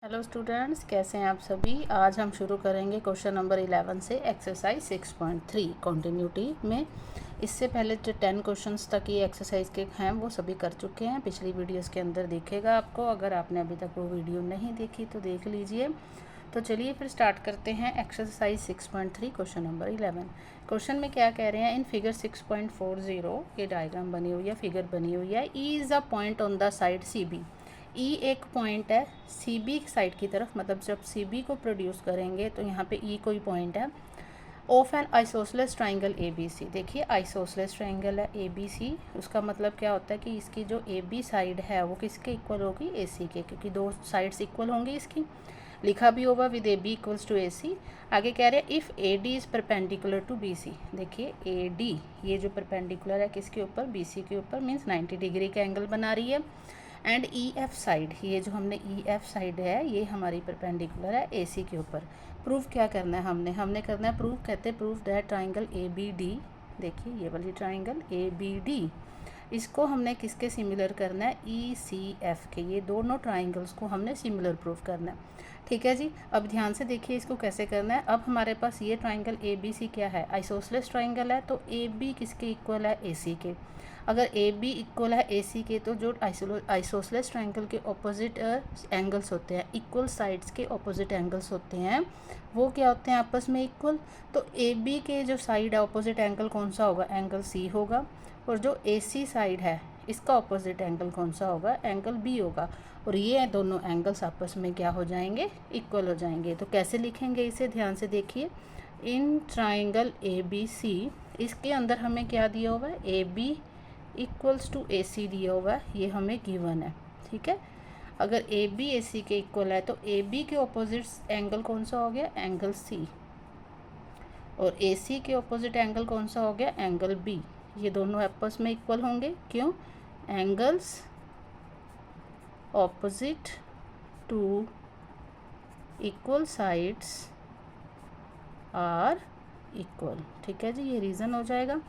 Hello students, कैसे हैं आप सभी। आज हम शुरू करेंगे क्वेश्चन नंबर 11 से एक्सरसाइज 6.3 कंटिन्यूटी में। इससे पहले जो 10 क्वेश्चंस तक ये एक्सरसाइज के हैं वो सभी कर चुके हैं, पिछली वीडियोस के अंदर दिखेगा आपको। अगर आपने अभी तक वो वीडियो नहीं देखी तो देख लीजिए। तो चलिए फिर स्टार्ट करते हैं एक्सरसाइज 6.3 क्वेश्चन नंबर 11। क्वेश्चन में क्या कह रहे हैं, इन फिगर 6.40 ये डायग्राम बनी हुई है, फिगर बनी हुई है। E is a point on the side C B. E एक पॉइंट है सी बी साइड की तरफ, मतलब जब सी बी को प्रोड्यूस करेंगे तो यहाँ पे ई कोई पॉइंट है। Of an isosceles triangle A B C. देखिए आइसोसलेस ट्राइंगल है ए बी सी, उसका मतलब क्या होता है कि इसकी जो ए बी साइड है वो किसके इक्वल होगी, ए सी के, क्योंकि दो साइड्स इक्वल होंगी इसकी। लिखा भी होगा with A B equals to A C. आगे कह रहे हैं if A D is perpendicular to B C. देखिए ए डी ये जो परपेंडिकुलर है किसके ऊपर, बी सी के ऊपर, मीन्स 90 डिग्री का एंगल बना रही है। एंड ई एफ साइड, ये जो हमने ई एफ साइड है ये हमारी परपेंडिकुलर है ए सी के ऊपर। प्रूफ क्या करना है हमने करना है प्रूफ, कहते हैं proof that triangle A B D. देखिए ये वाली ट्राइंगल ए बी डी, इसको हमने किसके सिमिलर करना है, ई सी एफ के। ये दोनों ट्राइंगल्स को हमने सिमिलर प्रूफ करना है। ठीक है जी, अब ध्यान से देखिए इसको कैसे करना है। अब हमारे पास ये ट्राइंगल ए बी सी क्या है, आइसोसलेस ट्राइंगल है, तो ए बी किसके इक्वल है, ए सी के। अगर ए बी इक्वल है ए सी के तो जो आइसोसलेस ट्राइंगल के ऑपोजिट एंगल्स होते हैं, इक्वल साइड्स के ऑपोजिट एंगल्स होते हैं, वो क्या होते हैं आपस में इक्वल। तो ए बी के जो साइड है ऑपोजिट एंगल कौन सा होगा, एंगल सी होगा। और जो ए सी साइड है इसका ऑपोजिट एंगल कौन सा होगा, एंगल बी होगा। और ये दोनों एंगल्स आपस में क्या हो जाएंगे, इक्वल हो जाएंगे। तो कैसे लिखेंगे इसे, ध्यान से देखिए। इन ट्राइंगल ए बी सी, इसके अंदर हमें क्या दिया हुआ है, A B equals to A सी दिया हुआ है, ये हमें गिवन है। ठीक है, अगर ए बी ए सी के इक्वल है तो ए बी के ऑपोजिट एंगल कौन सा हो गया, एंगल सी। और ए सी के ऑपोजिट एंगल कौन सा हो गया, एंगल बी। ये दोनों आपस में इक्वल होंगे, क्यों, angles opposite to equal sides are equal. ठीक है जी, ये रीज़न हो जाएगा,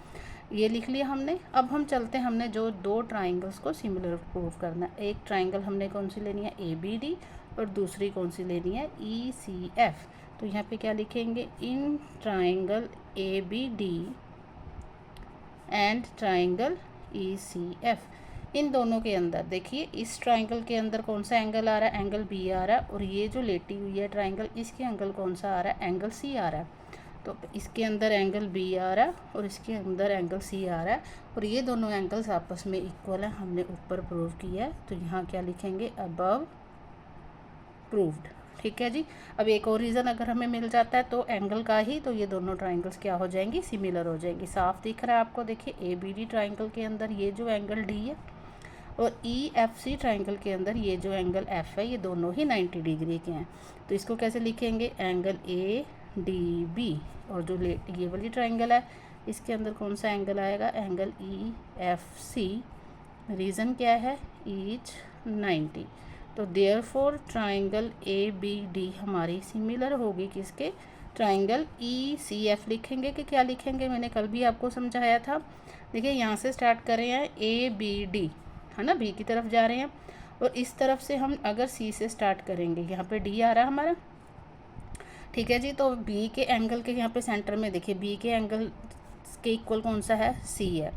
ये लिख लिया हमने। अब हम चलते हैं, हमने जो दो ट्राइंगल्स को सिमिलर प्रूव करना है। एक ट्राइंगल हमने कौन सी लेनी है, ए बी डी, और दूसरी कौन सी लेनी है, ई सी एफ। तो यहाँ पे क्या लिखेंगे, in triangle A B D and triangle E C F, इन दोनों के अंदर देखिए इस ट्राइंगल के अंदर कौन सा एंगल आ रहा है, एंगल बी आ रहा है। और ये जो लेटी हुई है ट्राइंगल, इसके एंगल कौन सा आ रहा है, एंगल सी आ रहा है। तो इसके अंदर एंगल बी आ रहा है और इसके अंदर एंगल सी आ रहा है, और ये दोनों एंगल्स आपस में इक्वल है, हमने ऊपर प्रूव किया है। तो यहाँ क्या लिखेंगे, अबव प्रूव्ड। ठीक है जी, अब एक और रीज़न अगर हमें मिल जाता है तो एंगल का ही, तो ये दोनों ट्राइंगल्स क्या हो जाएंगी, सिमिलर हो जाएंगी। साफ दिख रहा है आपको, देखिए ए बी डी ट्राइंगल के अंदर ये जो एंगल डी है, और ई एफ सी ट्राइंगल के अंदर ये जो एंगल एफ है, ये दोनों ही 90 डिग्री के हैं। तो इसको कैसे लिखेंगे, एंगल ए डी बी। और जो ये वाली ट्राइंगल है इसके अंदर कौन सा एंगल आएगा, angle E F C. Reason क्या है, ईच 90। तो therefore triangle A B D हमारी सिमिलर होगी किसके, ट्राइंगल ई सी एफ। लिखेंगे कि क्या लिखेंगे, मैंने कल भी आपको समझाया था। देखिए यहाँ से स्टार्ट कर रहे हैं ए बी डी, है ना, बी की तरफ जा रहे हैं, और इस तरफ से हम अगर सी से स्टार्ट करेंगे, यहाँ पे डी आ रहा है हमारा। ठीक है जी, तो बी के एंगल के यहाँ पे सेंटर में देखिए बी के एंगल के इक्वल कौन सा है, सी है।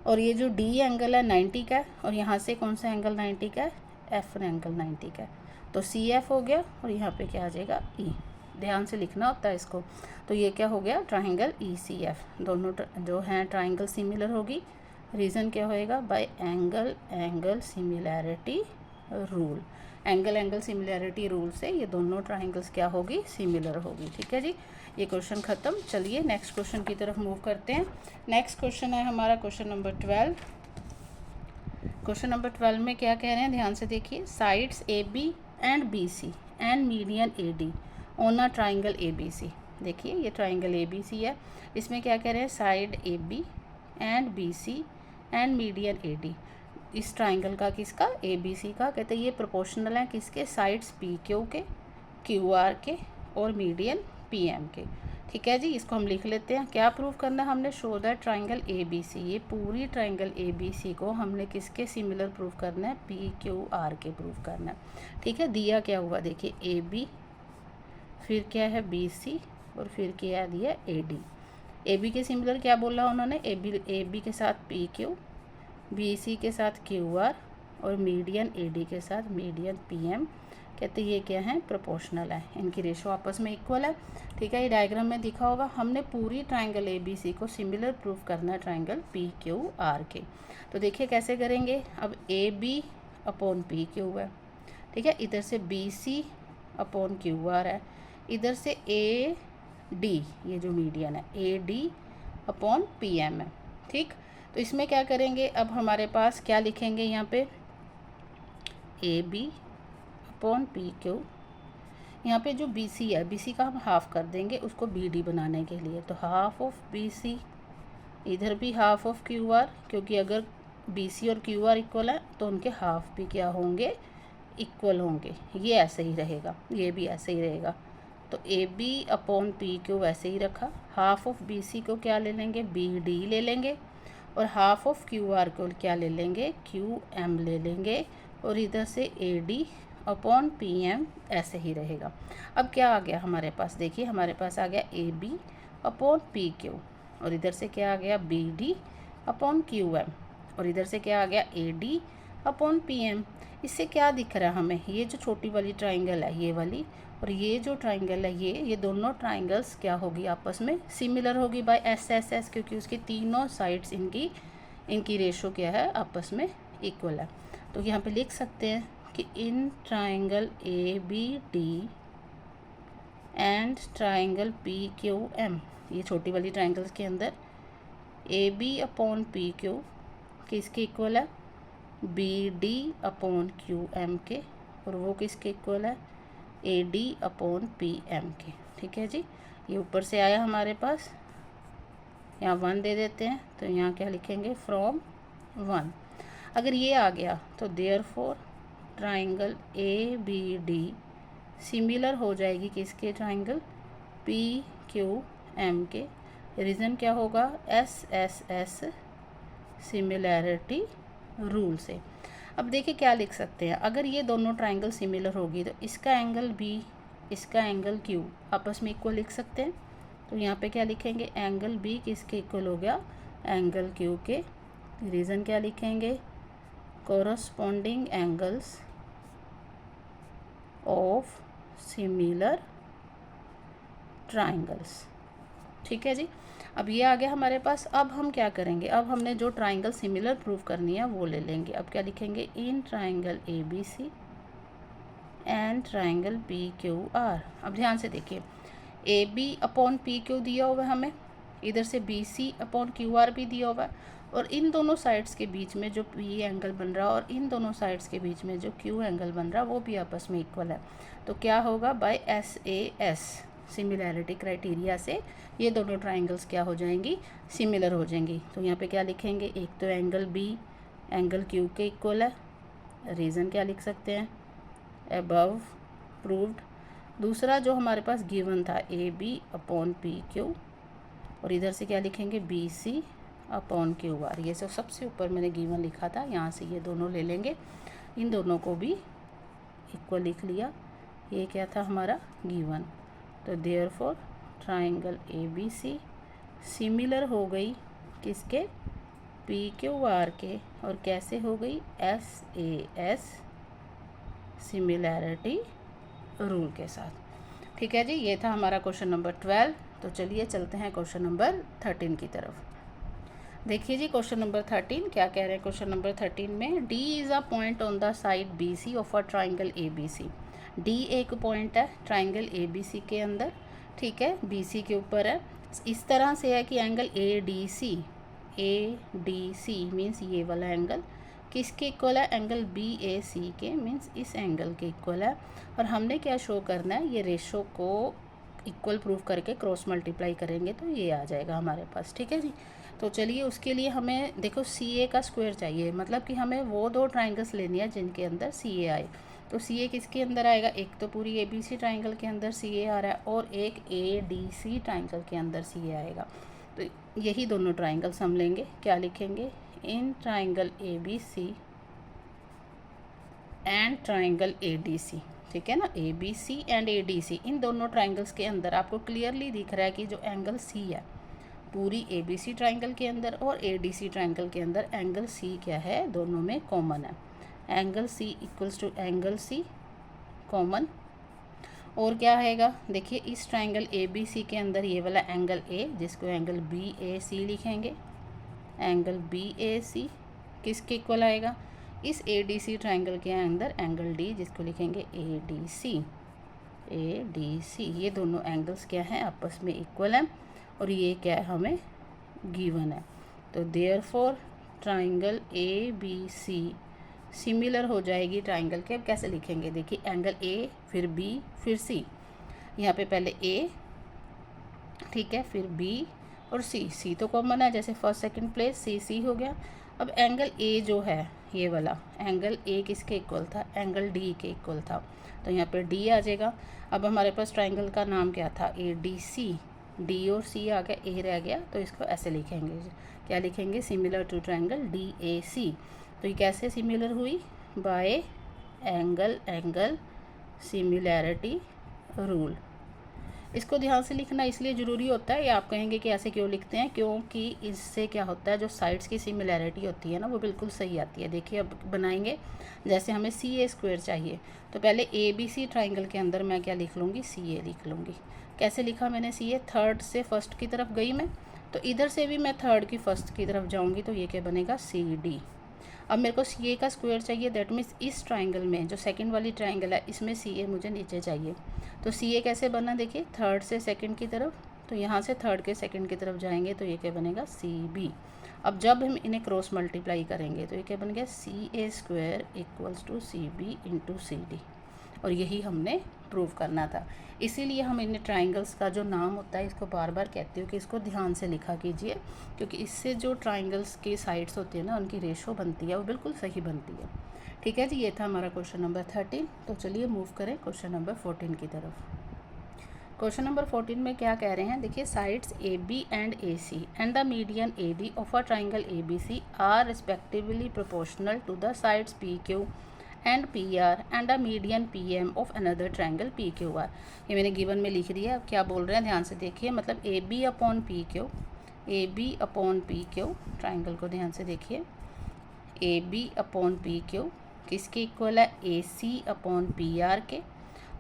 और ये जो डी एंगल है 90 का है, और यहाँ से कौन सा एंगल 90 का है, एफ एंगल 90 का है। तो सी एफ हो गया, और यहाँ पे क्या आ जाएगा, ई। ध्यान से लिखना होता है इसको। तो ये क्या हो गया, ट्राइंगल ई सी एफ। दोनों जो हैं ट्राइंगल सिमिलर होगी। रीज़न क्या होएगा, bye angle angle similarity rule. Angle angle similarity rule से ये दोनों ट्राइंगल्स क्या होगी, सिमिलर होगी। ठीक है जी, ये क्वेश्चन ख़त्म। चलिए नेक्स्ट क्वेश्चन की तरफ मूव करते हैं। नेक्स्ट क्वेश्चन है हमारा क्वेश्चन नंबर 12। क्वेश्चन नंबर 12 में क्या कह रहे हैं, ध्यान से देखिए। Sides A B and B C and median A D on a triangle A B C. देखिए ये ट्राइंगल ए बी सी है, इसमें क्या कह रहे हैं, side A B and B C and median A D. इस ट्राइंगल का किसका, ए बी सी का। कहते हैं ये प्रोपोर्शनल है किसके, साइड्स पी क्यू के, क्यू आर के, और मीडियन पी एम के। ठीक है जी, इसको हम लिख लेते हैं। क्या प्रूव करना है हमने? Show that triangle A B C, ये पूरी ट्राइंगल ए बी सी को हमने किसके सिमिलर प्रूव करना है? पी क्यू आर के प्रूव करना है। ठीक है, दिया क्या हुआ देखिए, ए बी, फिर क्या है बी सी, और फिर क्या दिया ए डी। ए बी के सिमिलर क्या बोला उन्होंने? ए बी के साथ पी क्यू, बी सी के साथ क्यू आर, और मीडियन ए डी के साथ मीडियन पी एम। कहते ये क्या है? प्रोपोर्शनल है, इनकी रेशो आपस में इक्वल है। ठीक है, ये डायग्राम में दिखा होगा। हमने पूरी ट्राइंगल ए बी सी को सिमिलर प्रूफ करना है ट्राइंगल पी क्यू आर के। तो देखिए कैसे करेंगे। अब A B upon P Q है, ठीक है, इधर से B C upon Q R है, इधर से ए डी, ये जो मीडियन है, A D upon P M है। ठीक, तो इसमें क्या करेंगे, अब हमारे पास क्या लिखेंगे यहाँ पे? A B upon P Q. यहाँ पे जो बी सी है, बी सी का हम हाफ कर देंगे उसको बी डी बनाने के लिए, तो हाफ ऑफ बी सी, इधर भी हाफ ऑफ क्यू आर, क्योंकि अगर बी सी और क्यू आर इक्वल है तो उनके हाफ भी क्या होंगे? इक्वल होंगे। ये ऐसे ही रहेगा, ये भी ऐसे ही रहेगा। तो A B upon P Q वैसे ही रखा। हाफ ऑफ बी सी को क्या ले लेंगे? बी डी ले लेंगे, और हाफ ऑफ क्यू आर को क्या ले लेंगे? क्यू एम ले लेंगे, और इधर से A D upon P M ऐसे ही रहेगा। अब क्या आ गया हमारे पास? देखिए हमारे पास आ गया A B upon P Q, और इधर से क्या आ गया? B D upon Q M, और इधर से क्या आ गया? A D upon P M. इससे क्या दिख रहा है हमें? ये जो छोटी वाली ट्राइंगल है ये वाली, और ये जो ट्राइंगल है ये दोनों ट्राइंगल्स क्या होगी? आपस में सिमिलर होगी बाय एस एस एस, क्योंकि उसकी तीनों साइड्स इनकी रेशो क्या है? आपस में इक्वल है। तो यहाँ पे लिख सकते हैं कि in triangle A B D and triangle P Q M, ये छोटी वाली ट्राइंगल्स के अंदर A B upon P Q किसके इक्वल है? B D upon Q M के, और वो किसके इक्वल है? A D upon P M के। ठीक है जी, ये ऊपर से आया हमारे पास, यहाँ 1 दे देते हैं, तो यहाँ क्या लिखेंगे? फ्रॉम 1। अगर ये आ गया तो therefore triangle A B D similar हो जाएगी किसके? ट्राइंगल पी क्यू एम के। रीज़न क्या होगा? S S S similarity rule से। अब देखिए क्या लिख सकते हैं, अगर ये दोनों ट्राइंगल सिमिलर होगी तो इसका एंगल बी, इसका एंगल क्यू आपस में इक्वल लिख सकते हैं। तो यहाँ पे क्या लिखेंगे? एंगल बी किसके इक्वल हो गया? एंगल क्यू के। रीज़न क्या लिखेंगे? Corresponding angles of similar triangles. ठीक है जी, अब ये आ गया हमारे पास। अब हम क्या करेंगे? अब हमने जो ट्राइंगल सिमिलर प्रूव करनी है वो ले लेंगे। अब क्या लिखेंगे? In triangle A B C and triangle P Q R. अब ध्यान से देखिए, A B upon P Q दिया हुआ है हमें, इधर से B C upon Q R भी दिया हुआ है, और इन दोनों साइड्स के बीच में जो पी एंगल बन रहा है और इन दोनों साइड्स के बीच में जो क्यू एंगल बन रहा है वो भी आपस में इक्वल है। तो क्या होगा? By S A S similarity criteria से ये दोनों ट्राइंगल्स क्या हो जाएंगी? सिमिलर हो जाएंगी। तो यहाँ पे क्या लिखेंगे? एक तो एंगल बी एंगल क्यू के इक्वल है। रीज़न क्या लिख सकते हैं? Above proved. दूसरा जो हमारे पास गिवन था A B upon P Q, और इधर से क्या लिखेंगे? B C upon Q R. ये सबसे ऊपर मैंने गिवन लिखा था, यहाँ से ये दोनों ले लेंगे, इन दोनों को भी इक्वल लिख लिया। ये क्या था हमारा? गिवन। तो therefore triangle A B C similar हो गई किसके? पी क्यू आर के। और कैसे हो गई? S A S similarity rule के साथ। ठीक है जी, ये था हमारा क्वेश्चन नंबर 12। तो चलिए चलते हैं क्वेश्चन नंबर 13 की तरफ। देखिए जी क्वेश्चन नंबर 13 क्या कह रहे हैं? क्वेश्चन नंबर 13 में D is a point on the side B C of a triangle A B C. D एक पॉइंट है ट्राइंगल ए बी सी के अंदर, ठीक है, बी सी के ऊपर है। इस तरह से है कि angle A D C means ये वाला एंगल किसके इक्वल है? एंगल बी ए सी के, मीन्स इस एंगल के इक्वल है। और हमने क्या शो करना है? ये रेशो को इक्वल प्रूफ करके क्रॉस मल्टीप्लाई करेंगे तो ये आ जाएगा हमारे पास। ठीक है जी, तो चलिए उसके लिए हमें देखो सी ए का स्क्वायर चाहिए, मतलब कि हमें वो दो ट्राइंगल्स लेनी है जिनके अंदर सी ए आए। तो सी ए किसके अंदर आएगा, एक तो पूरी ए बी सी ट्राइंगल के अंदर सी ए आ रहा है और एक ए डी सी ट्राइंगल के अंदर सी ए आएगा। तो यही दोनों ट्राइंगल्स हम लेंगे, क्या लिखेंगे, in triangle A B C and triangle A D C, ठीक है ना, A B C and A D C, इन दोनों ट्राइंगल्स के अंदर आपको क्लियरली दिख रहा है कि जो एंगल सी है पूरी ए बी सी ट्राइंगल के अंदर और ए डी सी ट्राइंगल के अंदर एंगल सी क्या है, दोनों में कॉमन है, angle C equals to angle C common. और क्या आएगा, देखिए इस ट्राइंगल ए बी सी के अंदर ये वाला एंगल ए, जिसको एंगल बी ए सी लिखेंगे, एंगल बी ए सी किसके इक्वल आएगा, इस ए डी सी ट्राइंगल के अंदर एंगल डी, जिसको लिखेंगे ए डी सी, ए डी सी, ये दोनों एंगल्स क्या हैं, आपस में इक्वल हैं और ये क्या है, हमें गिवन है। तो therefore triangle A B C similar हो जाएगी ट्राइंगल के, अब कैसे लिखेंगे, देखिए एंगल ए फिर बी फिर सी, यहाँ पे पहले ए, ठीक है, फिर बी और सी, सी तो कॉमन है जैसे फर्स्ट सेकंड प्लेस सी सी हो गया। अब एंगल ए जो है ये वाला एंगल ए किसके इक्वल था, एंगल डी के इक्वल था, तो यहाँ पे डी आ जाएगा। अब हमारे पास ट्राइंगल का नाम क्या था, ए डी सी, डी और सी आ गया, ए रह गया, तो इसको ऐसे लिखेंगे, क्या लिखेंगे, similar to triangle D A C. तो ये कैसे सिमिलर हुई, by angle angle similarity rule. इसको ध्यान से लिखना इसलिए ज़रूरी होता है, या आप कहेंगे कि ऐसे क्यों लिखते हैं, क्योंकि इससे क्या होता है, जो साइड्स की सिमिलैरिटी होती है ना वो बिल्कुल सही आती है। देखिए अब बनाएंगे, जैसे हमें सी ए स्क्वायर चाहिए, तो पहले ए बी सी ट्राइंगल के अंदर मैं क्या लिख लूँगी, सी ए लिख लूँगी। कैसे लिखा मैंने सी ए, थर्ड से फर्स्ट की तरफ गई मैं, तो इधर से भी मैं थर्ड की फर्स्ट की तरफ जाऊँगी, तो ये क्या बनेगा, सी डी। अब मेरे को सी ए का स्क्वायर चाहिए, दैट मीन्स इस ट्राइंगल में जो सेकंड वाली ट्राइंगल है इसमें सी ए मुझे नीचे चाहिए। तो सी ए कैसे बना, देखिए थर्ड से सेकंड की तरफ, तो यहाँ से थर्ड के सेकंड की तरफ जाएंगे तो ये क्या बनेगा, सी बी। अब जब हम इन्हें क्रॉस मल्टीप्लाई करेंगे तो ये क्या बन गया, C A square equals to C B into C D, और यही हमने प्रूव करना था। इसीलिए हम इन ट्राइंगल्स का जो नाम होता है इसको बार बार कहते हो कि इसको ध्यान से लिखा कीजिए, क्योंकि इससे जो ट्राइंगल्स की साइड्स होती है ना उनकी रेशो बनती है वो बिल्कुल सही बनती है। ठीक है जी, ये था हमारा क्वेश्चन नंबर 13। तो चलिए मूव करें क्वेश्चन नंबर 14 की तरफ। क्वेश्चन नंबर 14 में क्या कह रहे हैं, देखिए sides A B and A C and the median A D of a triangle A B C are respectively proportional to the sides P Q and P R and a median P M of another triangle P Q R. ये मैंने given में लिख दिया। अब क्या बोल रहे हैं ध्यान से देखिए, मतलब A B upon P Q, A B upon P Q, triangle को ध्यान से देखिए, A B upon P Q किसके इक्वल है, A C upon P R के,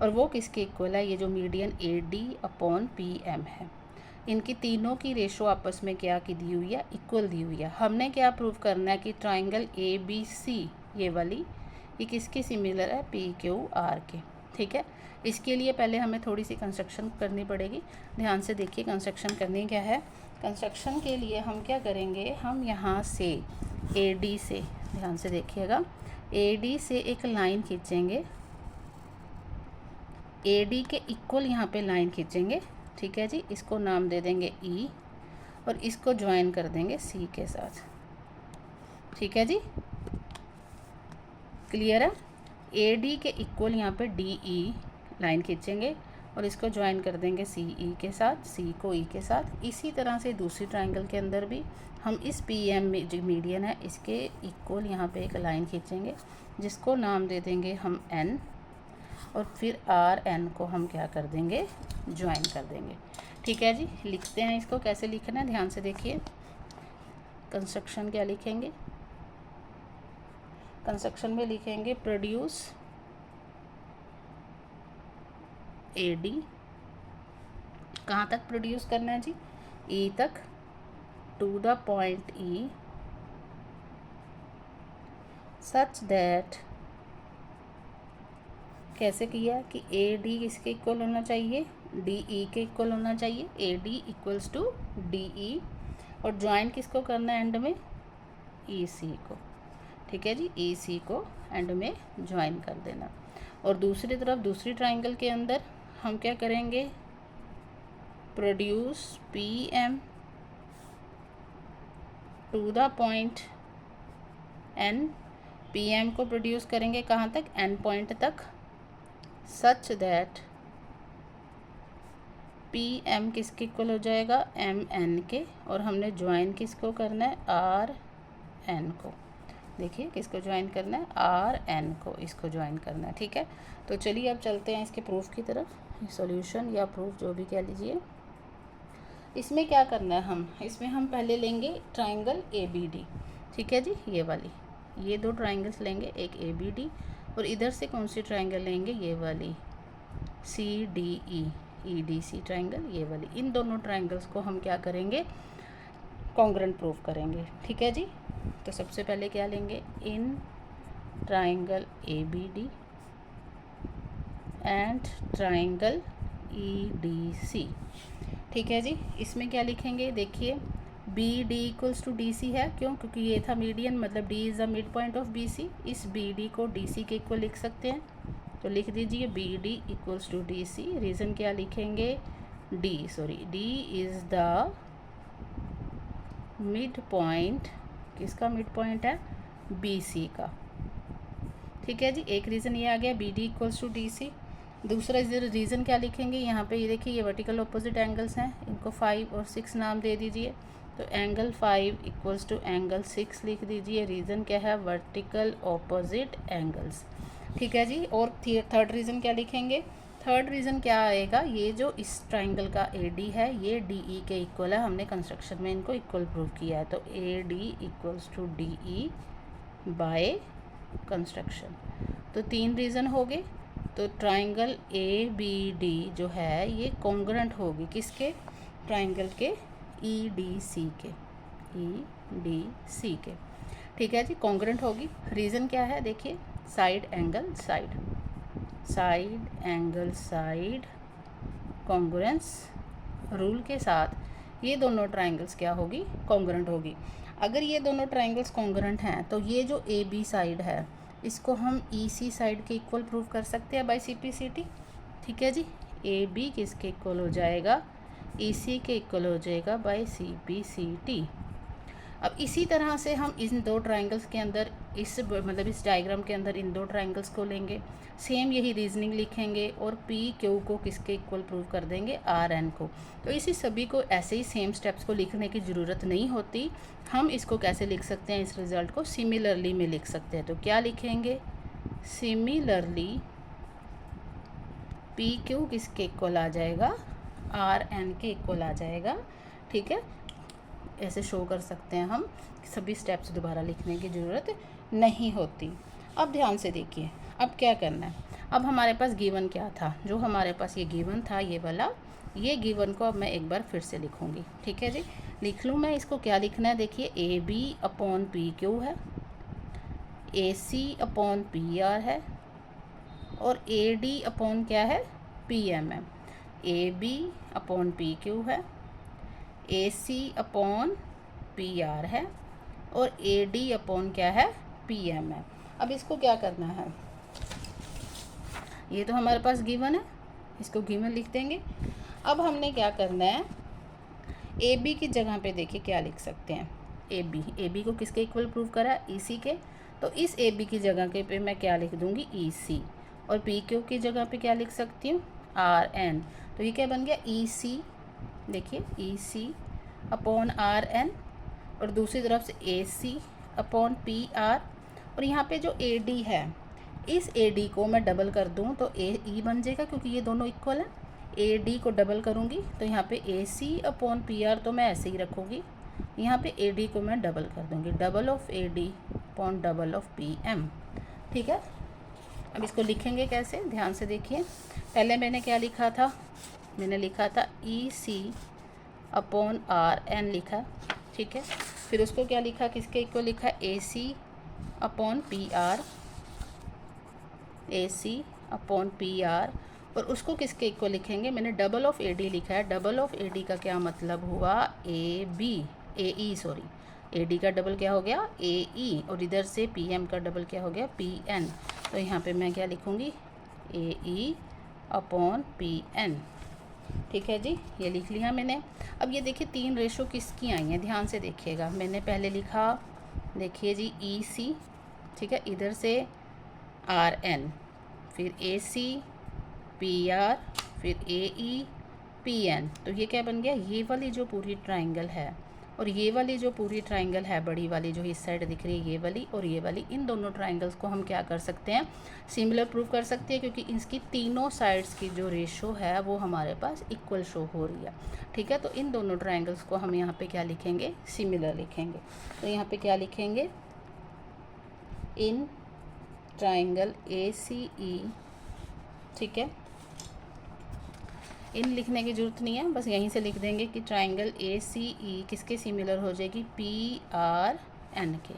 और वो किसके इक्वल है, ये जो median A D upon P M है। इनकी तीनों की रेशो आपस में क्या की दी हुई है, इक्वल दी हुई है। हमने क्या प्रूव करना है कि ट्राइंगल ए बी सी ये वाली ये किसके सिमिलर है, पी क्यू आर के। ठीक है, इसके लिए पहले हमें थोड़ी सी कंस्ट्रक्शन करनी पड़ेगी। ध्यान से देखिए कंस्ट्रक्शन करनी क्या है। कंस्ट्रक्शन के लिए हम क्या करेंगे, हम यहाँ से ए डी से, ध्यान से देखिएगा, ए डी से एक लाइन खींचेंगे, ए डी के इक्वल यहाँ पे लाइन खींचेंगे। ठीक है जी, इसको नाम दे देंगे ई और इसको ज्वाइन कर देंगे सी के साथ। ठीक है जी, क्लियर है। ए डी के इक्वल यहाँ पे डी ई लाइन खींचेंगे और इसको ज्वाइन कर देंगे सी ई के साथ, सी को ई के साथ। इसी तरह से दूसरी ट्राइंगल के अंदर भी हम इस पी एम में जो मीडियन है इसके इक्वल यहाँ पे एक लाइन खींचेंगे जिसको नाम दे देंगे हम एन, और फिर आर एन को हम क्या कर देंगे, ज्वाइन कर देंगे। ठीक है जी, लिखते हैं इसको, कैसे लिखना है ध्यान से देखिए। कंस्ट्रक्शन क्या लिखेंगे, कंस्ट्रक्शन में लिखेंगे प्रोड्यूस ए डी, कहाँ तक प्रोड्यूस करना है जी, ई तक, to the point E such that, कैसे किया कि ए डी किसके इक्वल होना चाहिए, डी ई के इक्वल होना चाहिए, A D equals to D E, और ज्वाइन किसको करना है एंड में, ई सी को। ठीक है जी, ई सी को एंड में ज्वाइन कर देना। और दूसरी तरफ दूसरी ट्राइंगल के अंदर हम क्या करेंगे, produce P M to the point N P M को प्रोड्यूस करेंगे कहाँ तक, एन पॉइंट तक, सच दैट पी एम किसके इक्वल हो जाएगा, एम एन के, और हमने ज्वाइन किसको करना है, आर एन को। देखिए किसको ज्वाइन करना है, आर एन को, इसको ज्वाइन करना है। ठीक है, तो चलिए अब चलते हैं इसके प्रूफ की तरफ, सॉल्यूशन या प्रूफ जो भी कह लीजिए। इसमें क्या करना है इसमें हम पहले लेंगे ट्राइंगल ए बी डी। ठीक है जी, ये वाली, ये दो ट्राइंगल्स लेंगे, एक ए बी डी, और इधर से कौन सी ट्राइंगल लेंगे, ये वाली C D E, E D C triangle, ये वाली। इन दोनों ट्राइंगल्स को हम क्या करेंगे, कॉन्ग्रुएंट प्रूफ करेंगे। ठीक है जी, तो सबसे पहले क्या लेंगे, in triangle A B D and triangle E D C. ठीक है जी, इसमें क्या लिखेंगे, देखिए B D equals to D C है, क्यों, क्योंकि ये था मीडियन, मतलब D is the mid point of B C. इस बी डी को डी सी के इक्वल लिख सकते हैं, तो लिख दीजिए B D equals to D C. Reason क्या लिखेंगे, D is the mid point, किसका मिड पॉइंट है, बी सी का। ठीक है जी, एक रीज़न ये आ गया, B D equals to D C. दूसरा रीज़न क्या लिखेंगे, यहाँ पे ये देखिए, ये वर्टिकल ऑपोजिट एंगल्स हैं, इनको 5 और 6 नाम दे दीजिए, तो एंगल 5 इक्वल्स टू एंगल 6 लिख दीजिए। रीज़न क्या है, वर्टिकल ऑपोजिट एंगल्स। ठीक है जी, और थर्ड रीज़न क्या लिखेंगे, थर्ड रीज़न क्या आएगा, ये जो इस ट्राइंगल का ए डी है ये डी ई के इक्वल है, हमने कंस्ट्रक्शन में इनको इक्वल प्रूव किया है, तो A D equals to D E by construction. तो 3 रीज़न हो गए। तो ट्राइंगल ए बी डी जो है ये कॉन्ग्रुएंट होगी किसके, ट्राइंगल के ई डी सी के, ई डी सी के। ठीक है जी, कॉन्ग्रुएंट होगी। रीज़न क्या है, देखिए side angle side, side angle side congruence rule के साथ ये दोनों ट्राइंगल्स क्या होगी, कॉन्ग्रुएंट होगी। अगर ये दोनों ट्राइंगल्स कॉन्ग्रुएंट हैं तो ये जो ए बी साइड है इसको हम ई सी साइड के इक्वल प्रूव कर सकते हैं by C P C T. ठीक है जी, ए बी किसके इक्वल हो जाएगा, ई सी के इक्वल हो जाएगा by C P C T. अब इसी तरह से हम इन दो ट्राइंगल्स के अंदर, इस डायग्राम के अंदर इन दो ट्राइंगल्स को लेंगे, सेम यही रीजनिंग लिखेंगे और पी क्यू को किसके इक्वल प्रूव कर देंगे, आर एन को। तो इसी सभी को ऐसे ही सेम स्टेप्स को लिखने की ज़रूरत नहीं होती। हम इसको कैसे लिख सकते हैं, इस रिज़ल्ट को सिमिलरली में लिख सकते हैं। तो क्या लिखेंगे, सिमिलरली पी क्यू किसके इक्वल आ जाएगा, आर एन के इक्वल आ जाएगा। ठीक है, ऐसे शो कर सकते हैं हम, सभी स्टेप्स दोबारा लिखने की ज़रूरत नहीं होती। अब ध्यान से देखिए, अब क्या करना है। अब हमारे पास गिवन क्या था, जो हमारे पास ये गिवन था ये वाला, ये गिवन को अब मैं एक बार फिर से लिखूँगी। ठीक है जी, लिख लूँ मैं इसको, क्या लिखना है, देखिए A B upon P Q है, A C upon P R है, और ए डी अपॉन क्या है, पी एम है। A B upon P Q है, A C upon P R है, और ए डी अपॉन क्या है, पी एम है। अब इसको क्या करना है, ये तो हमारे पास गिवन है, इसको गिवन लिख देंगे। अब हमने क्या करना है, ए बी की जगह पे देखिए क्या लिख सकते हैं, ए बी को किसके इक्वल प्रूव करा है, ई सी के। तो इस ए बी की जगह के पे मैं क्या लिख दूंगी, ई सी, और पी क्यू की जगह पे क्या लिख सकती हूँ, आर एन। तो ये क्या बन गया, ई सी, देखिए ई सी अपॉन आर एन, और दूसरी तरफ से ए सी अपॉन पी आर, और यहाँ पे जो ए डी है, इस ए डी को मैं डबल कर दूँ तो ए ई बन जाएगा, क्योंकि ये दोनों इक्वल हैं। ए डी को डबल करूँगी तो यहाँ पे ए सी अपॉन पी आर तो मैं ऐसे ही रखूँगी, यहाँ पे ए डी को मैं डबल कर दूँगी, double of A D upon double of P M. ठीक है, अब इसको लिखेंगे कैसे, ध्यान से देखिए। पहले मैंने क्या लिखा था, मैंने लिखा था ई सी अपॉन आर एन लिखा। ठीक है, फिर उसको क्या लिखा, किसके इक्वल लिखा, ए C upon P are, A C upon P are, और उसको किसके इक्वल लिखेंगे, मैंने डबल ऑफ ए डी लिखा है। डबल ऑफ ए डी का क्या मतलब हुआ, A B, A E sorry, A D का डबल क्या हो गया, ए ई, और इधर से पी एम का डबल क्या हो गया, पी एन। तो यहाँ पे मैं क्या लिखूँगी, ए ई अपॉन पी एन। ठीक है जी, ये लिख लिया मैंने। अब ये देखिए 3 रेशो किसकी आई हैं, ध्यान से देखिएगा। मैंने पहले लिखा, देखिए जी, ई सी ठीक है, इधर से RN, फिर AC PR, फिर AE PN। तो ये क्या बन गया, ये वाली जो पूरी ट्राइंगल है और ये वाली जो पूरी ट्राइंगल है बड़ी वाली जो इस साइड दिख रही है, ये वाली और ये वाली, इन दोनों ट्राइंगल्स को हम क्या कर सकते हैं, सिमिलर प्रूव कर सकते हैं, क्योंकि इसकी तीनों साइड्स की जो रेशो है वो हमारे पास इक्वल शो हो रही है। ठीक है, तो इन दोनों ट्राइंगल्स को हम यहाँ पे क्या लिखेंगे, सिमिलर लिखेंगे। तो यहाँ पे क्या लिखेंगे, इन ट्राइंगल ACE, ठीक है, इन लिखने की ज़रूरत नहीं है, बस यहीं से लिख देंगे कि ट्राइंगल ACE किसके सिमिलर हो जाएगी, PRN के,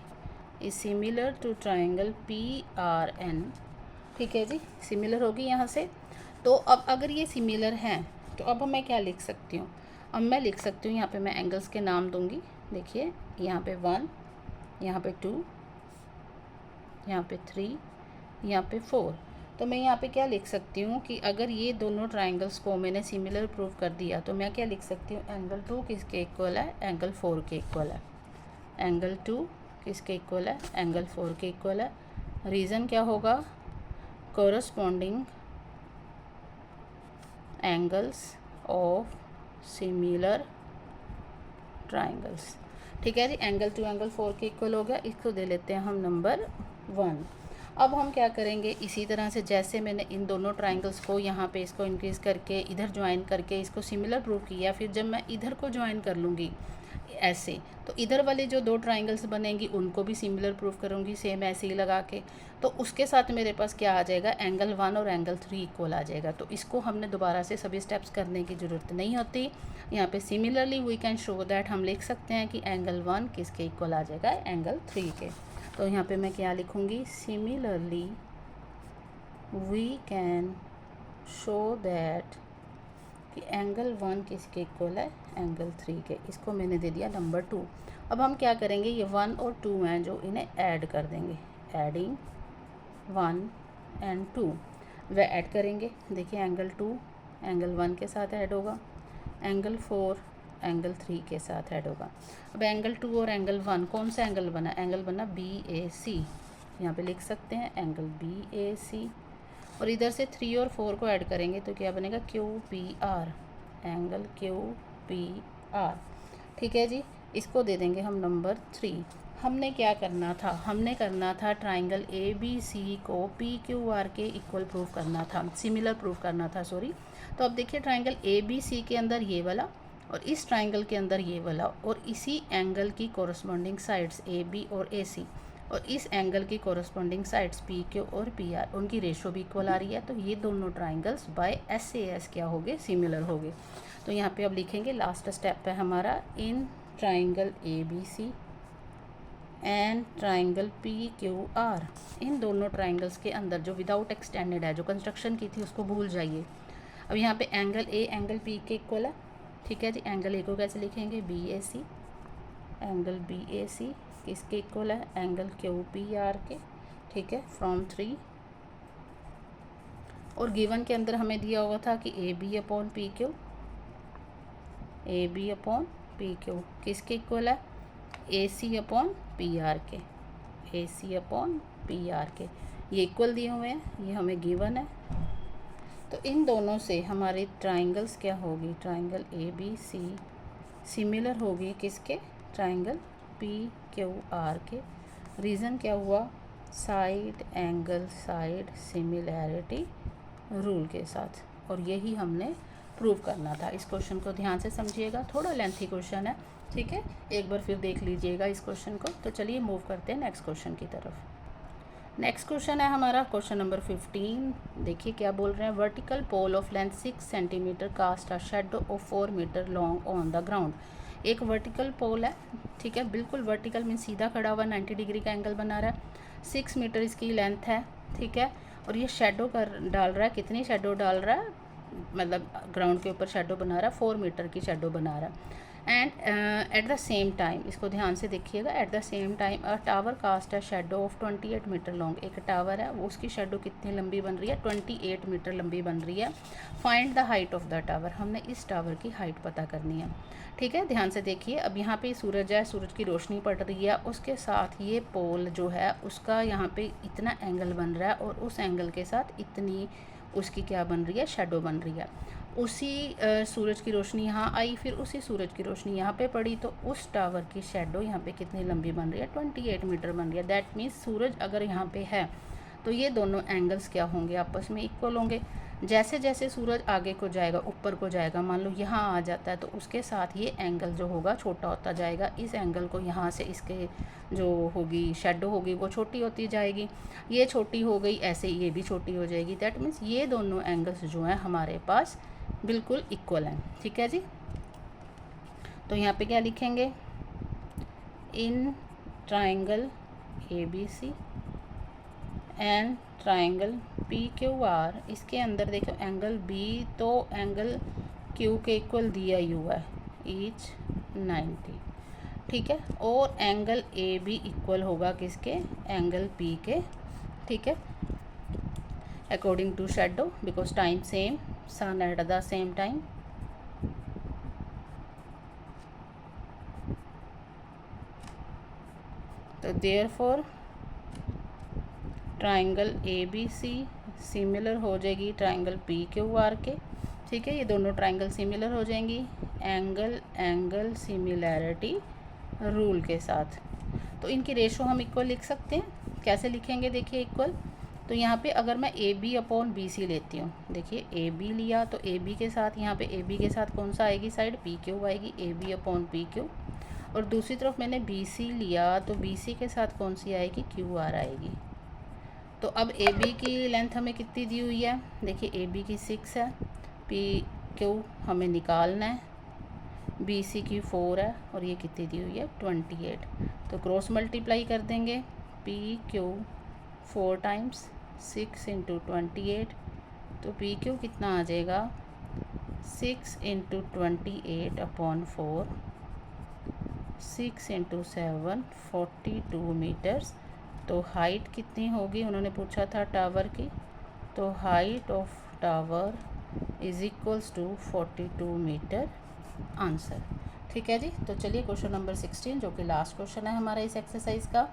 is similar to triangle PRN। ठीक है जी, सिमिलर होगी यहाँ से। तो अब अगर ये सिमिलर हैं तो अब मैं क्या लिख सकती हूँ, अब मैं लिख सकती हूँ, यहाँ पे मैं एंगल्स के नाम दूँगी। देखिए यहाँ पे 1, यहाँ पे 2, यहाँ पे 3, यहाँ पे 4। तो मैं यहाँ पे क्या लिख सकती हूँ कि अगर ये दोनों ट्राइंगल्स को मैंने सिमिलर प्रूव कर दिया तो मैं क्या लिख सकती हूँ, एंगल 2 किसके इक्वल है, एंगल 4 के इक्वल है। एंगल 2 किसके इक्वल है, एंगल 4 के इक्वल है। रीज़न क्या होगा, corresponding angles of similar triangles. ठीक है जी, एंगल 2 एंगल 4 के इक्वल हो गया, इसको दे लेते हैं हम नंबर 1। अब हम क्या करेंगे, इसी तरह से जैसे मैंने इन दोनों ट्राइंगल्स को यहाँ पे इसको इंक्रीज़ करके इधर ज्वाइन करके इसको सिमिलर प्रूव किया, फिर जब मैं इधर को ज्वाइन कर लूँगी ऐसे, तो इधर वाले जो 2 ट्राइंगल्स बनेंगी उनको भी सिमिलर प्रूव करूँगी सेम ऐसे ही लगा के। तो उसके साथ मेरे पास क्या आ जाएगा, एंगल 1 और एंगल 3 इक्वल आ जाएगा। तो इसको हमने दोबारा से सभी स्टेप्स करने की ज़रूरत नहीं होती। यहाँ पे similarly we can show that, हम लिख सकते हैं कि एंगल 1 किसके इक्वल आ जाएगा, एंगल 3 के। तो यहाँ पे मैं क्या लिखूँगी, similarly we can show that कि एंगल 1 किसके इक्वल है, एंगल 3 के। इसको मैंने दे दिया नंबर 2। अब हम क्या करेंगे, ये 1 और 2 हैं जो इन्हें ऐड कर देंगे, एडिंग 1 एंड 2, वह ऐड करेंगे। देखिए एंगल 2 एंगल 1 के साथ ऐड होगा, एंगल 4 एंगल 3 के साथ ऐड होगा। अब एंगल 2 और एंगल 1 कौन सा एंगल बना, एंगल बना BAC, यहाँ पे लिख सकते हैं एंगल BAC। और इधर से 3 और 4 को ऐड करेंगे तो क्या बनेगा, QPR, एंगल QPR। ठीक है जी, इसको दे देंगे हम नंबर 3। हमने क्या करना था, हमने करना था ट्राइंगल ABC को PQR के इक्वल प्रूव करना था, सिमिलर प्रूव करना था, सॉरी। तो अब देखिए ट्राइंगल ABC के अंदर ये वाला और इस ट्राइंगल के अंदर ये वाला, और इसी एंगल की कोरस्पॉन्डिंग साइड्स AB और AC, और इस एंगल की कोरस्पॉन्डिंग साइड्स PQ और PR, उनकी रेशो भी इक्वल आ रही है। तो ये दोनों ट्राइंगल्स बाय SAS क्या हो गए, सिमिलर हो गए। तो यहाँ पे अब लिखेंगे, लास्ट स्टेप है हमारा, in triangle ABC and triangle PQR, इन दोनों ट्राइंगल्स के अंदर जो विदाउट एक्सटेंडेड है, जो कंस्ट्रक्शन की थी उसको भूल जाइए। अब यहाँ पे एंगल A एंगल P के इक्वल है। ठीक है जी, एंगल A को कैसे लिखेंगे, BAC, एंगल BAC किसके इक्वल है, एंगल QPR के। ठीक है, फ्रॉम 3, और गिवन के अंदर हमें दिया हुआ था कि AB upon PQ, AB upon PQ किसके इक्वल है, AC अपॉन PR के, AC अपॉन PR के। ये इक्वल दिए हुए हैं, ये हमें गिवन है। तो इन दोनों से हमारी ट्राइंगल्स क्या होगी, ट्राइंगल ABC सिमिलर होगी किसके, ट्राइंगल PQR के। रीज़न क्या हुआ, side angle side similarity rule के साथ, और यही हमने प्रूव करना था। इस क्वेश्चन को ध्यान से समझिएगा, थोड़ा लेंथी क्वेश्चन है। ठीक है, एक बार फिर देख लीजिएगा इस क्वेश्चन को। तो चलिए मूव करते हैं नेक्स्ट क्वेश्चन की तरफ। नेक्स्ट क्वेश्चन है हमारा क्वेश्चन नंबर 15। देखिए क्या बोल रहे हैं, vertical pole of length 6 centimetre cast a shadow of 4 metre long on the ground. एक वर्टिकल पोल है, ठीक है, बिल्कुल वर्टिकल मीन सीधा खड़ा हुआ, 90 डिग्री का एंगल बना रहा है, 6 मीटर इसकी लेंथ है। ठीक है, और ये शेडो कर डाल रहा है, कितनी शेडो डाल रहा है, मतलब ग्राउंड के ऊपर शेडो बना रहा है, 4 मीटर की शेडो बना रहा है। And at the same time, इसको ध्यान से देखिएगा, at the same time a tower cast a shadow of 28 metre long, एक टावर है वो उसकी शेडो कितनी लंबी बन रही है, 28 मीटर लंबी बन रही है। Find the height of the tower, हमने इस टावर की हाइट पता करनी है। ठीक है, ध्यान से देखिए, अब यहाँ पे सूरज है, सूरज की रोशनी पड़ रही है, उसके साथ ये पोल जो है उसका यहाँ पे इतना एंगल बन रहा है और उस एंगल के साथ इतनी उसकी क्या बन रही है, शेडो बन रही है। उसी सूरज की रोशनी यहाँ आई, फिर उसी सूरज की रोशनी यहाँ पे पड़ी, तो उस टावर की शेडो यहाँ पे कितनी लंबी बन रही है, 28 मीटर बन रही है। दैट मीन्स सूरज अगर यहाँ पे है तो ये दोनों एंगल्स क्या होंगे, आपस में इक्वल होंगे। जैसे जैसे सूरज आगे को जाएगा, ऊपर को जाएगा, मान लो यहाँ आ जाता है, तो उसके साथ ये एंगल जो होगा छोटा होता जाएगा। इस एंगल को यहाँ से इसके जो होगी शेडो होगी वो छोटी होती जाएगी, ये छोटी हो गई, ऐसे ये भी छोटी हो जाएगी। दैट मीन्स ये दोनों एंगल्स जो हैं हमारे पास बिल्कुल इक्वल हैं। ठीक है जी, तो यहाँ पे क्या लिखेंगे, in triangle ABC and triangle PQR, इसके अंदर देखो एंगल B तो एंगल Q के इक्वल दिया ही हुआ है, ईच 90। ठीक है, और एंगल AB इक्वल होगा किसके, एंगल P के। ठीक है, according to shadow, because time same, sun at the same time. तो देयरफॉर ट्राइंगल ABC सिमिलर हो जाएगी ट्राइंगल PQR के। ठीक है, ये दोनों ट्राइंगल सिमिलर हो जाएंगी एंगल सिमिलैरिटी रूल के साथ। तो इनकी रेशो हम इक्वल लिख सकते हैं। कैसे लिखेंगे, देखिए इक्वल, तो यहाँ पे अगर मैं AB अपॉन BC लेती हूँ, देखिए AB लिया तो AB के साथ, यहाँ पे AB के साथ कौन सा आएगी साइड, PQ आएगी, AB अपॉन PQ। और दूसरी तरफ मैंने BC लिया तो BC के साथ कौन सी आएगी, QR आएगी। तो अब AB की लेंथ हमें कितनी दी हुई है, देखिए AB की 6 है, PQ हमें निकालना है, BC की 4 है, और ये कितनी दी हुई है, 28। तो क्रॉस मल्टीप्लाई कर देंगे, PQ 4 टाइम्स 6 इंटू 28, तो PQ कितना आ जाएगा, 6 इंटू 28 अपॉन 4, 6 इंटू 7 42 मीटर्स। तो हाइट कितनी होगी, उन्होंने पूछा था टावर की, तो height of tower is equals to 42 metre, answer. ठीक है जी, तो चलिए क्वेश्चन नंबर 16 जो कि लास्ट क्वेश्चन है हमारा इस एक्सरसाइज का।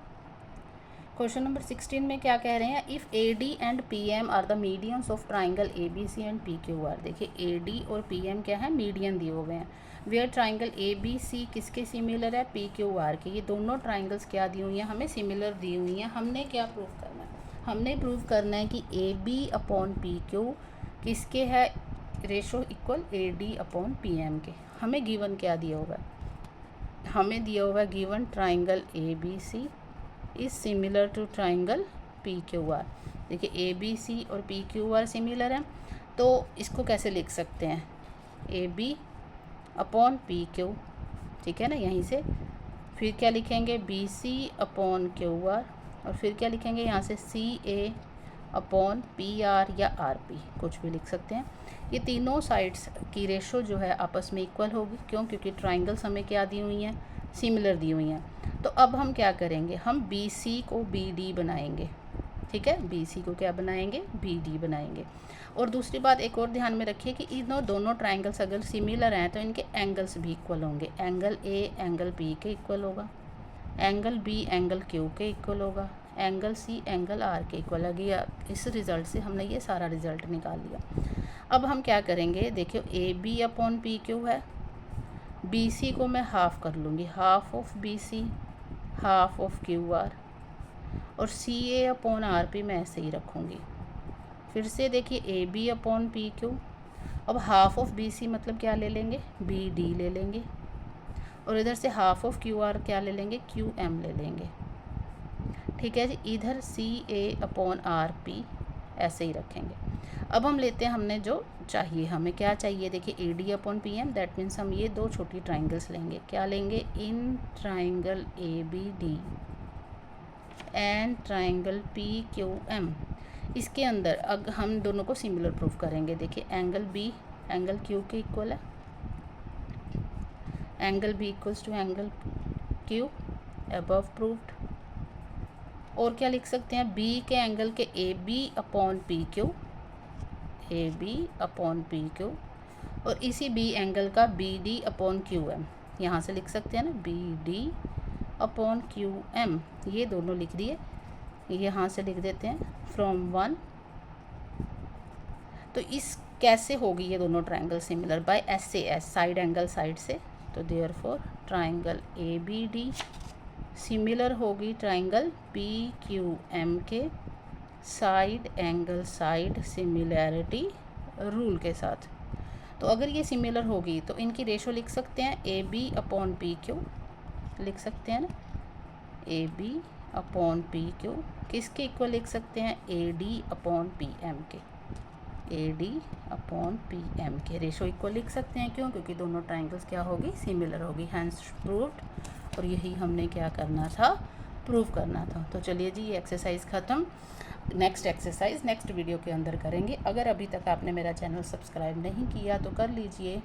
क्वेश्चन नंबर 16 में क्या कह रहे हैं, if AD and PM are the medians of triangle ABC and PQR। देखिए AD और PM क्या है, मीडियन दिए हुए हैं। वेयर ट्राइंगल ABC किसके सिमिलर है, PQR के। ये दोनों ट्राइंगल्स क्या दी हुई हैं, हमें सिमिलर दी हुई हैं। हमने क्या प्रूव करना है, हमने प्रूव करना है कि AB अपॉन PQ किसके है, ratio equal AD upon PM के। हमें गिवन क्या दिया हुआ है, हमें दिया हुआ है given triangle ABC is similar to triangle PQR। देखिए ABC और PQR सिमिलर हैं, तो इसको कैसे लिख सकते हैं, AB अपॉन PQ। ठीक है ना, यहीं से फिर क्या लिखेंगे, BC अपॉन QR, और फिर क्या लिखेंगे यहाँ से CA अपॉन PR या RP, कुछ भी लिख सकते हैं। ये तीनों साइड्स की रेशो जो है आपस में इक्वल होगी, क्यों, क्योंकि ट्राइंगल्स हमें क्या दी हुई हैं, सिमिलर दी हुई हैं। तो अब हम क्या करेंगे, हम BC को BD बनाएंगे। ठीक है, BC को क्या बनाएंगे, BD बनाएंगे। और दूसरी बात एक और ध्यान में रखिए कि इन दोनों ट्राइंगल्स अगर सिमिलर हैं तो इनके एंगल्स भी इक्वल होंगे। एंगल A एंगल B के इक्वल होगा, एंगल B एंगल Q के इक्वल होगा, एंगल C एंगल R के इक्वल होगा। इस रिज़ल्ट से हमने ये सारा रिज़ल्ट निकाल लिया। अब हम क्या करेंगे, देखियो AB अपॉन PQ है, BC को मैं हाफ़ कर लूँगी, half of BC half of QR, और CA अपॉन RP मैं ऐसे ही रखूँगी। फिर से देखिए AB अपॉन PQ, अब हाफ़ ऑफ BC मतलब क्या ले लेंगे, BD ले लेंगे, और इधर से हाफ़ ऑफ QR क्या ले लेंगे, QM ले लेंगे। ठीक है जी, इधर CA अपॉन RP ऐसे ही रखेंगे। अब हम लेते हैं, हमने जो चाहिए, हमें क्या चाहिए, देखिए AD upon PM, that means हम ये दो छोटी ट्राइंगल्स लेंगे। क्या लेंगे, in triangle ABD and triangle PQM। इसके अंदर अब हम दोनों को सिमिलर प्रूफ करेंगे। देखिए एंगल B एंगल Q के इक्वल है, angle B equals to angle Q, above proved. और क्या लिख सकते हैं, बी के एंगल के A B upon P Q, A B upon P Q, और इसी बी एंगल का B D upon Q M, यहाँ से लिख सकते हैं ना, B D upon Q M, ये दोनों लिख दिए। यहाँ से लिख देते हैं फ्रॉम 1। तो इस कैसे होगी ये दोनों ट्रायंगल सिमिलर, बाय एस से एस, साइड एंगल साइड से। तो therefore triangle A B D similar होगी ट्रायंगल पी क्यू एम के side angle side similarity rule के साथ। तो अगर ये सिमिलर होगी तो इनकी रेशो लिख सकते हैं A B upon P Q, लिख सकते हैं ना, A B upon P Q. किसके इक्वल लिख सकते हैं, A D upon P M के, A D upon P M के रेशो इक्वल लिख सकते हैं। क्यों, क्योंकि दोनों ट्राइंगल्स क्या होगी, सिमिलर होगी, हैंस प्रूव्ड। और यही हमने क्या करना था, प्रूव करना था। तो चलिए जी, ये एक्सरसाइज ख़त्म। नेक्स्ट एक्सरसाइज नेक्स्ट वीडियो के अंदर करेंगे। अगर अभी तक आपने मेरा चैनल सब्सक्राइब नहीं किया तो कर लीजिए।